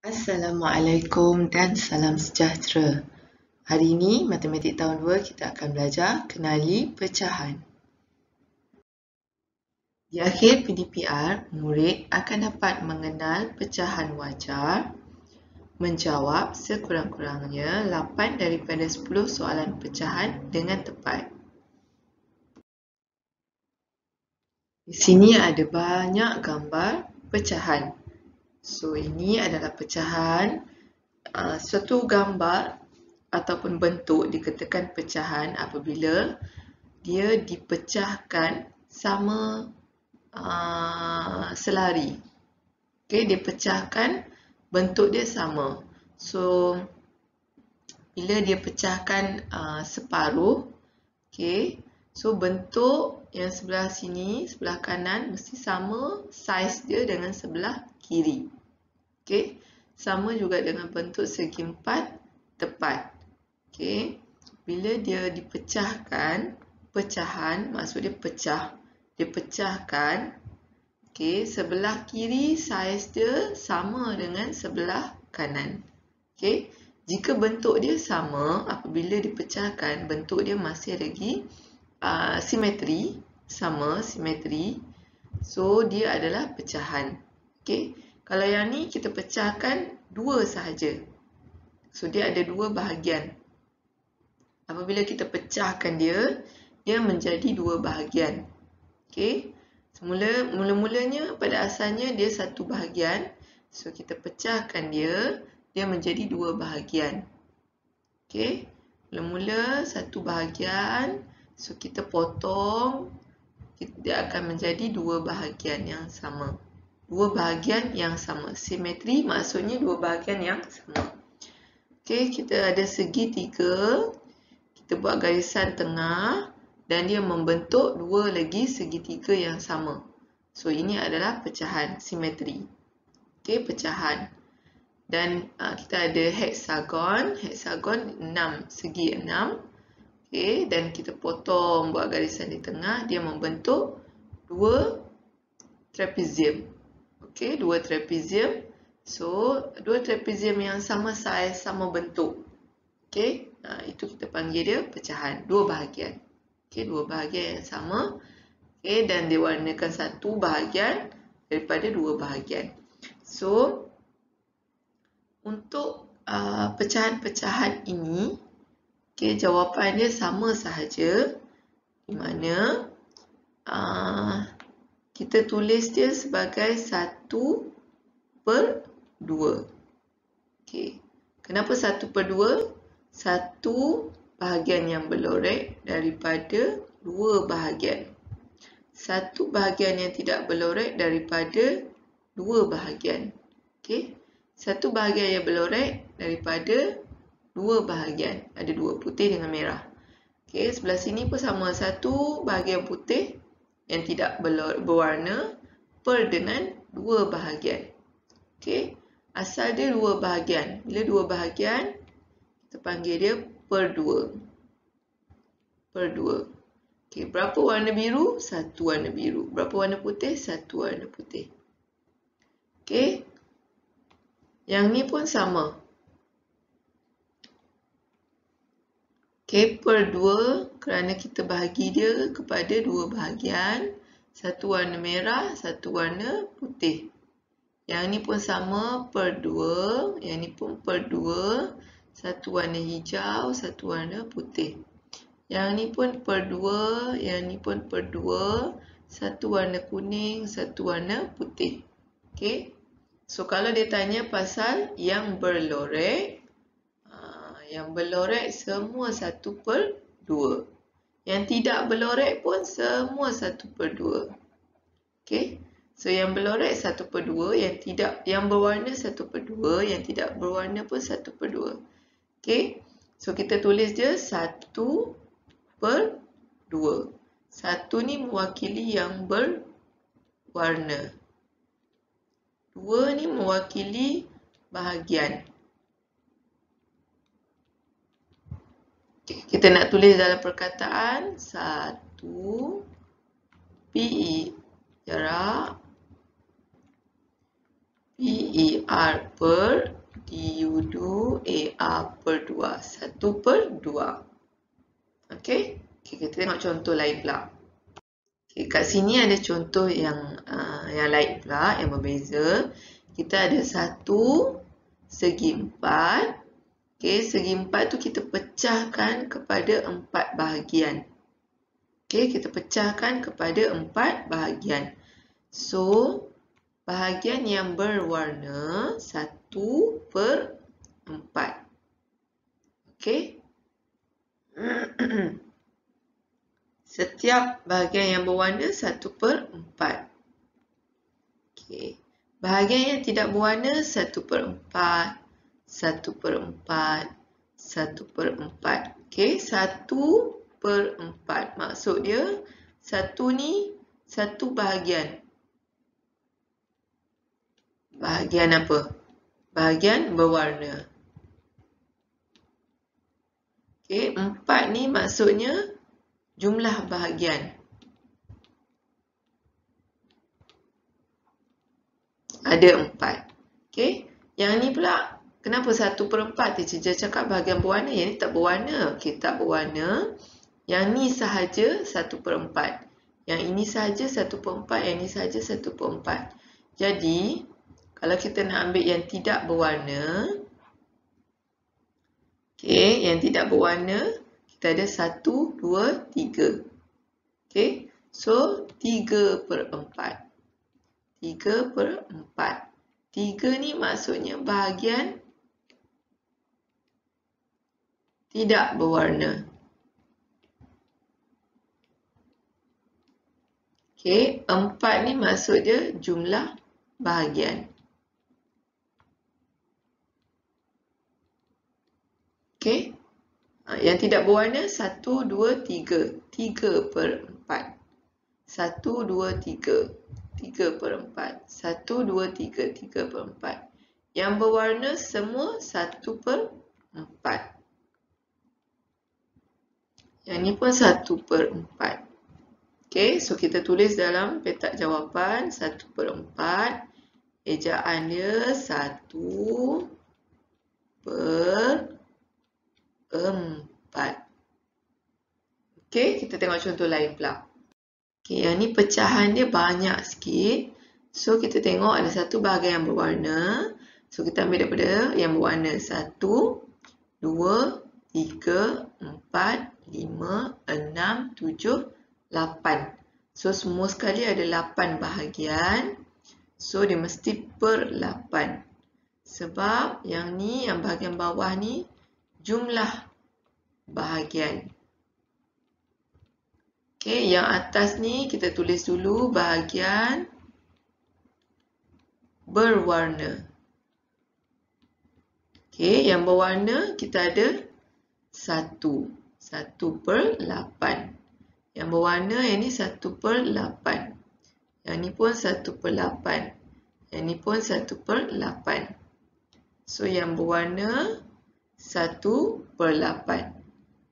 Assalamualaikum dan salam sejahtera. Hari ini, Matematik Tahun 2, kita akan belajar kenali pecahan. Di akhir PDPR, murid akan dapat mengenal pecahan wajar, menjawab sekurang-kurangnya 8 daripada 10 soalan pecahan dengan tepat. Di sini ada banyak gambar pecahan. So, ini adalah pecahan. Suatu gambar ataupun bentuk dikatakan pecahan apabila dia dipecahkan sama selari. Okay, dia pecahkan bentuk dia sama. So, bila dia pecahkan separuh, okay, so bentuk yang sebelah sini, sebelah kanan mesti sama saiz dia dengan sebelah kiri. Okay, sama juga dengan bentuk segi empat tepat. Okay, bila dia dipecahkan, pecahan maksud dia pecah. Dia pecahkan, okay, sebelah kiri saiz dia sama dengan sebelah kanan. Okay, jika bentuk dia sama, apabila dipecahkan, bentuk dia masih lagi simetri, sama simetri. So, dia adalah pecahan. Okay, kalau yang ni kita pecahkan dua sahaja. So, dia ada dua bahagian. Apabila kita pecahkan dia, dia menjadi dua bahagian. Okay, mula-mulanya pada asalnya dia satu bahagian. So, kita pecahkan dia, dia menjadi dua bahagian. Okay, mula-mula satu bahagian. So, kita potong, dia akan menjadi dua bahagian yang sama. Dua bahagian yang sama. Simetri maksudnya dua bahagian yang sama. Okay, kita ada segitiga. Kita buat garisan tengah dan dia membentuk dua lagi segitiga yang sama. So, ini adalah pecahan simetri. Okay, pecahan. Dan kita ada heksagon. Heksagon 6, segi 6. Okay, dan kita potong, buat garisan di tengah. Dia membentuk dua trapezium. Okay, dua trapezium. So, dua trapezium yang sama saiz, sama bentuk. Okay, itu kita panggil dia pecahan. Dua bahagian. Okay, dua bahagian yang sama. Okay, dan diwarnakan satu bahagian daripada dua bahagian. So, untuk pecahan-pecahan ini, okay, jawapan dia sama sahaja. Di mana kita tulis dia sebagai 1/2. Okay, kenapa 1/2? Satu bahagian yang berlorek daripada dua bahagian. Satu bahagian yang tidak berlorek daripada dua bahagian. Okay, satu bahagian yang berlorek daripada dua bahagian. Ada dua, putih dengan merah. Okay, sebelah sini pun sama. Satu bahagian putih yang tidak berwarna per dengan dua bahagian. Okay, asal dia dua bahagian. Bila dua bahagian, kita panggil dia per dua. Per dua. Okay, berapa warna biru? Satu warna biru. Berapa warna putih? Satu warna putih. Okay, yang ni pun sama. Okay, per 2 kerana kita bahagi dia kepada dua bahagian. Satu warna merah, satu warna putih. Yang ni pun sama per 2. Yang ni pun per 2. Satu warna hijau, satu warna putih. Yang ni pun per 2. Yang ni pun per 2. Satu warna kuning, satu warna putih. Okay. So, kalau dia tanya pasal yang berlorek, yang berlorek semua 1/2. Yang tidak berlorek pun semua 1/2. Okay. So, yang berlorek 1/2, yang berwarna 1/2, yang tidak berwarna pun 1/2. Okay. So, kita tulis dia 1/2. Satu ni mewakili yang berwarna. Dua ni mewakili bahagian. Kita nak tulis dalam perkataan 1 PE jarak PER per keluar. Okey, kita tengok contoh lain pula. Kat sini ada contoh yang lain pula, yang berbeza. Kita ada satu segi 4. Segi 4 tu kita pecahkan kepada 4 bahagian. Kita pecahkan kepada 4 bahagian. So, bahagian yang berwarna 1/4. Setiap bahagian yang berwarna 1/4. Bahagian yang tidak berwarna 1/4, 1/4, 1/4. 1/4. Maksud dia, satu ni satu bahagian. Bahagian apa? Bahagian berwarna. 4 ni maksudnya jumlah bahagian. Ada 4. Yang ni pula, kenapa 1/4? Teacher cakap bahagian berwarna. Yang ni tak berwarna. Tak berwarna. Yang ni sahaja 1/4. Yang ini sahaja 1/4. Yang ni sahaja 1/4. Jadi, kalau kita nak ambil yang tidak berwarna, yang tidak berwarna, kita ada 1, 2, 3. So 3/4. 3/4. 3 ni maksudnya bahagian tidak berwarna. 4 ni maksud dia jumlah bahagian. Yang tidak berwarna 1, 2, 3. 3/4. 1, 2, 3. 3/4. 1, 2, 3. 3/4. Yang berwarna semua 1/4. Yang ni pun 1/4. So kita tulis dalam petak jawapan 1/4. Ejaan dia 1/4. Kita tengok contoh lain pula. Yang ni pecahan dia banyak sikit. So kita tengok ada satu bahagian yang berwarna. So kita ambil daripada yang berwarna 1, 2, 3, 4, 5, 6, 7, 8. So semua sekali ada 8 bahagian. So dia mesti per 8. Sebab yang ni, yang bahagian bawah ni jumlah bahagian. Yang atas ni kita tulis dulu bahagian berwarna. Yang berwarna kita ada 1. 1/8. Yang berwarna yang ni 1/8. Yang ni pun 1/8. Yang ni pun 1/8. So yang berwarna 1/8.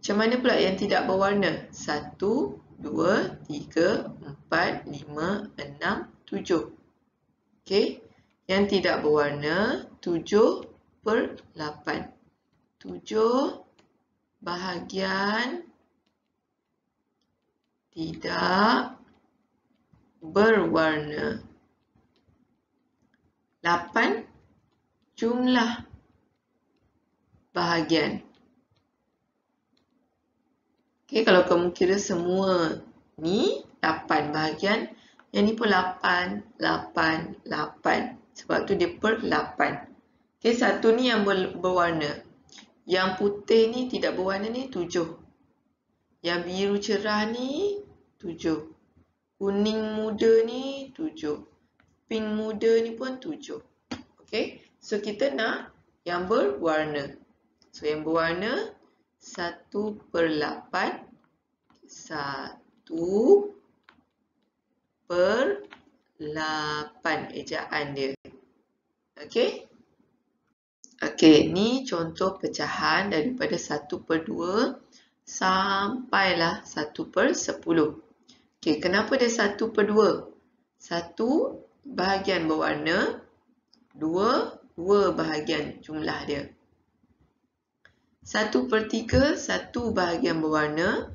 Macam mana pula yang tidak berwarna? 1, 2, 3, 4, 5, 6, 7. Yang tidak berwarna 7/8. 7 bahagian tidak berwarna. 8 jumlah bahagian. Kalau kamu kira semua ni 8 bahagian, yang ni pun 8, 8, 8. Sebab tu dia per 8. Satu ni yang berwarna. Yang putih ni tidak berwarna ni 7. Yang biru cerah ni 7. Kuning muda ni 7. Pink muda ni pun 7. So kita nak yang berwarna. So yang berwarna 1/8. 1/8 ejaan dia. Ni contoh pecahan daripada 1/2 sampailah 1/10. Kenapa dia 1/2? 1 bahagian berwarna, 2 bahagian jumlah dia. 1/3 satu bahagian berwarna,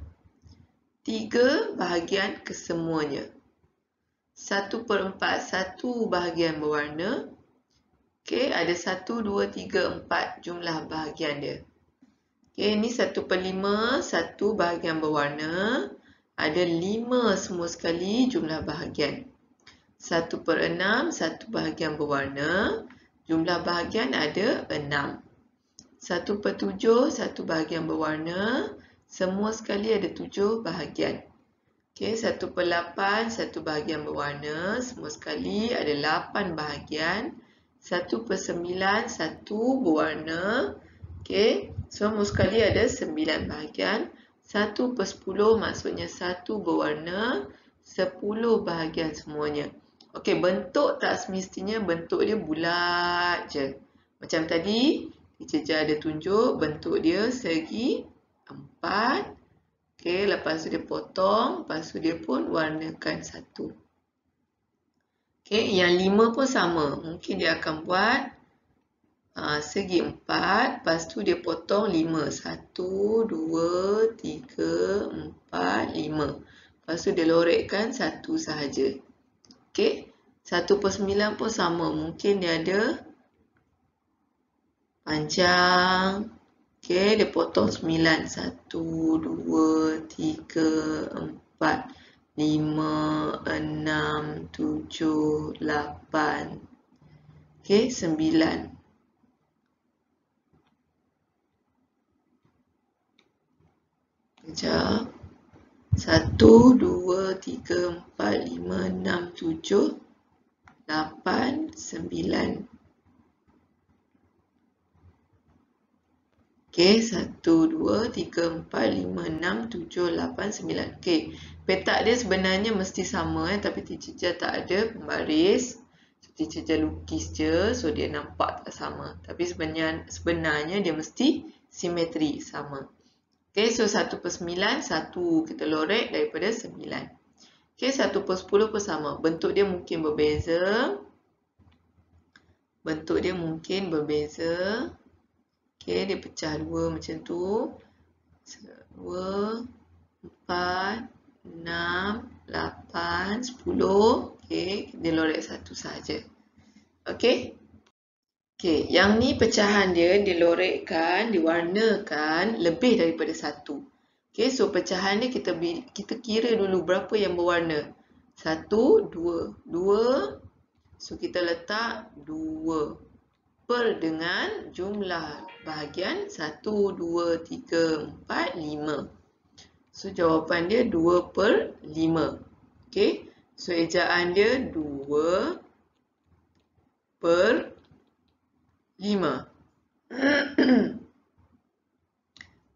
3 bahagian kesemuanya. 1/4 satu bahagian berwarna. Okey, ada 1, 2, 3, 4 jumlah bahagian dia. Okey, ni 1/5 satu bahagian berwarna. Ada 5 semua sekali jumlah bahagian. 1/6 satu bahagian berwarna. Jumlah bahagian ada 6. 1/7 satu bahagian berwarna. Semua sekali ada 7 bahagian. Okey, 1/8 satu bahagian berwarna. Semua sekali ada 8 bahagian. 1/9 satu berwarna. Okey, semua sekali ada 9 bahagian. 1/10 maksudnya satu berwarna. 10 bahagian semuanya. Okey, bentuk tak semestinya bentuk dia bulat je. Macam tadi, Teacher ada tunjuk bentuk dia segi 4. Okey, lepas tu dia potong, lepas tu dia pun warnakan 1. Okey, yang 5 pun sama. Mungkin dia akan buat segi 4, lepas tu dia potong 5. 1, 2, 3, 4, 5. Lepas tu dia lorekkan 1 sahaja. Okey, 1/9 pun sama. Mungkin dia ada panjang. Okey, dia potong 9. 1, 2, 3, 4, 5, 6, 7, 8. Okey, 9. Sekejap. 1, 2, 3, 4, 5, 6, 7, 8, 9. Okey, 1, 2, 3, 4, 5, 6, 7, 8, 9. Okey, petak dia sebenarnya mesti sama tapi Teacher tak ada pembaris. So, Teacher lukis je, so dia nampak tak sama. Tapi sebenarnya dia mesti simetri, sama. Okey, so 1/9, 1 kita lorek daripada 9. Okey, 1/10 pun sama. Bentuk dia mungkin berbeza. Okey, dia pecah 2 macam tu. 2, 4, 6, 8, 10. Okey, dia lorek 1 sahaja. Okey. Okey, yang ni pecahan dia dilorekkan, diwarnakan lebih daripada 1. Okey, so pecahan ni kita kira dulu berapa yang berwarna. 1, 2. 2. So kita letak 2 per dengan jumlah bahagian 1, 2, 3, 4, 5. So jawapan dia 2/5. Okey, so ejaan dia 2/5.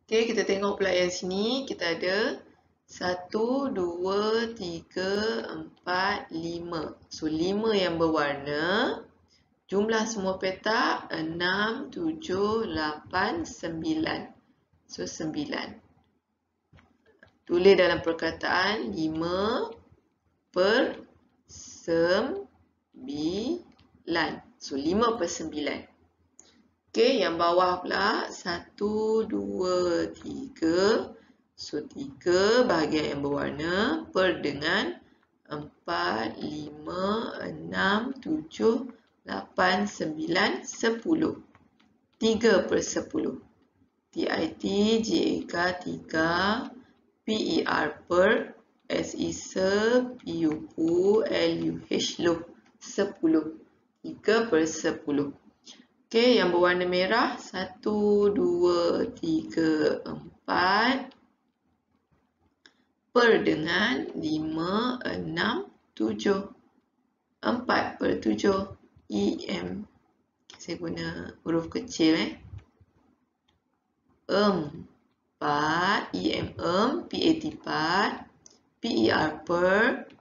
Okey, kita tengok pula yang sini. Kita ada 1, 2, 3, 4, 5. So 5 yang berwarna. Jumlah semua petak 6, 7, 8, 9. So 9. Tulis dalam perkataan 5/9. So 5/9. Okey, yang bawah pula 1, 2, 3. So 3 bahagian yang berwarna per dengan 4, 5, 6, 7, 8, 9, 10. 3/10. TIT, JEK 3, PER per, SI se, PU, LUH luh 10. 3/10. Okey, yang berwarna merah 1, 2, 3, 4 per dengan 5, 6, 7. 4/7. EM. Saya guna huruf kecil 4, EM PAT 4, PER per,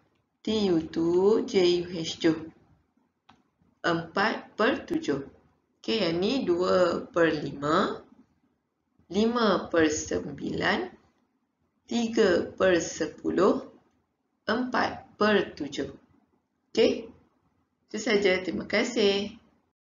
TU2, JUH 4/7. Okey, yang ni 2/5, 5/9, 3/10, 4/7. Okey, itu saja. Terima kasih.